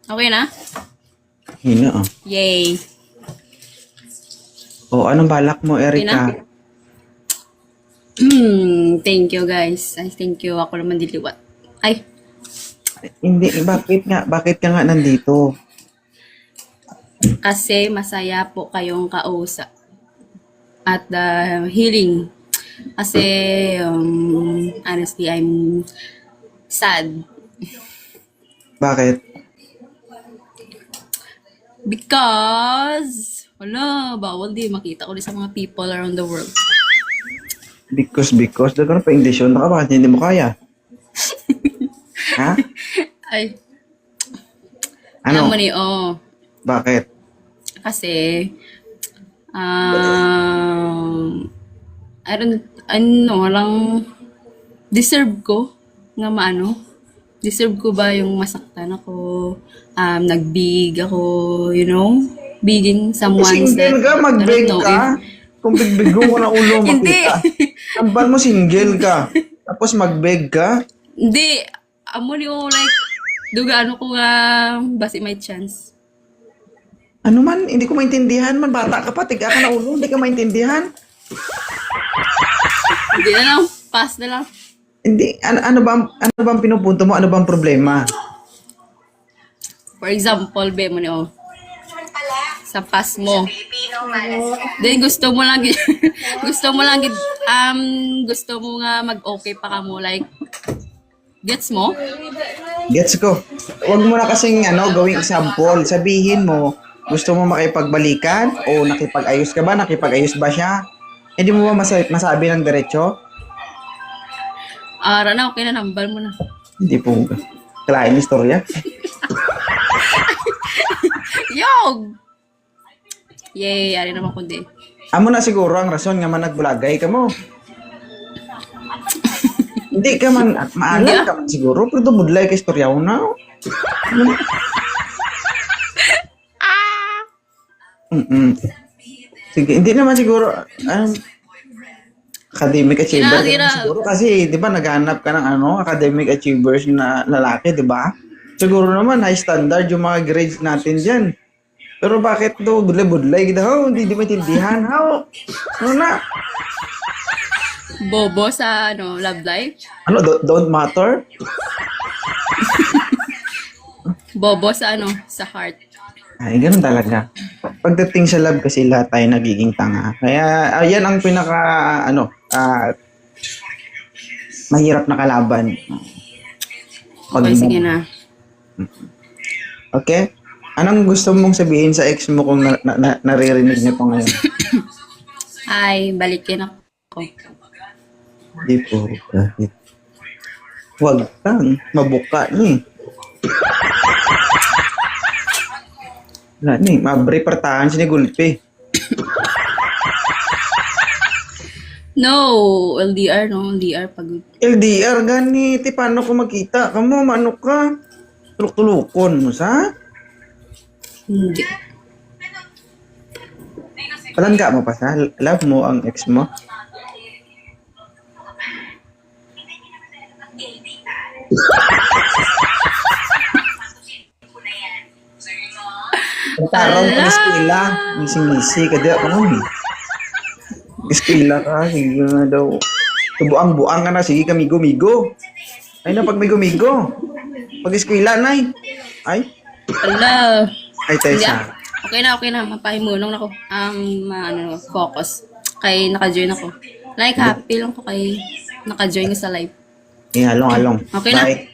Okay na? Hina ah. Yay. O, anong balak mo, Erica? Thank you, guys. Ay, thank you. Ako naman diliwat. Ay, Hindi, bakit ka nga nandito? kasi masaya po kayong kausap. At healing. Kasi, honestly, I'm sad. Bakit? Because, wala, bawal di makita ulit sa mga people around the world. Because, dagan pa English yun. Baka bakit hindi mo kaya? Ha? Ay, Ano? alam mo ni, oh. Bakit? Kasi, ano, lang, deserve ko nga maano. Deserve ko ba yung masaktan ako, nagbig ako, you know? Bigging someone Single ka, mag-beg ka. Kung bigbigo ko na ulo Hindi. makita. Tambal mo single ka. Tapos mag-beg ka. Hindi. Amo ni ko, like, duga ano ko nga, basi may chance. Ano man, hindi ko maintindihan man. Bata ka pa, tiga ka na ulo, hindi ka maintindihan. Hindi na lang, pass na lang. Hindi, ano bang pinupunto mo? Ano bang problema? For example, be mo ni, oh. Sa pass mo. Then gusto mo lang gusto mo lang gusto mo nga mag-okay pa ka mo, like, gets mo? Gets ko. Huwag mo na kasing gawing example. Sabihin mo, gusto mo makipagbalikan o nakipag-ayos ka ba? Nakipag-ayos ba siya? Hindi mo ba masabi ng diretso? Rana, okay na, nambal mo na. Hindi po. Kalahin istorya. Yo! Yay, ari naman kundi. Amo na siguro ang rason nga man nagbulagay ka mo. Hindi ka man, maalam ka man siguro, pero dumudlay ka istorya mo na. Sige, hindi naman siguro, academic achiever ka naman siguro. Kasi, di ba, naghanap ka ng academic achievers na lalaki, di ba? Siguro naman, high standard yung mga grades natin dyan. Pero bakit do budlay-budlay daw? Hindi maintindihan. How? Ano na? Bobo sa love life. Ano, don't matter? Bobo sa sa heart. Ay, ganun talaga. Pagdating sa love kasi lahat tayo nagiging tanga. Kaya, ayan ang pinaka, mahirap na kalaban. Okay, sige na. Okay? Anong gusto mong sabihin sa ex mo kung naririnig niya pa ngayon? Ay, balikin ako. Di po, kahit. Huwag kang mabuka ni. Wala ni, mabripartahan siya ni Gulpi. No, LDR, no? LDR pagod. LDR gani, ti paano ko makita? Kamu, manok ka? Tuluk-tulukon mo sa? Hindi. Palangga mo pa sa? Love mo ang ex mo? Ang taraw ng eskwela, misi-misi ka di ako nun. Eskwela ka, sige nga daw. Tubuang-buang ka na, sige ka migo-migo. Ay na, pag migo-migo. Pag eskwela, nay. Ay, Hello. ay Tessa. Okay na. Mapahimunong na ako. Focus. Kay naka-join ako. Like, happy lang ko kay naka-join ko sa live. Halong-halong. Okay na. Bye.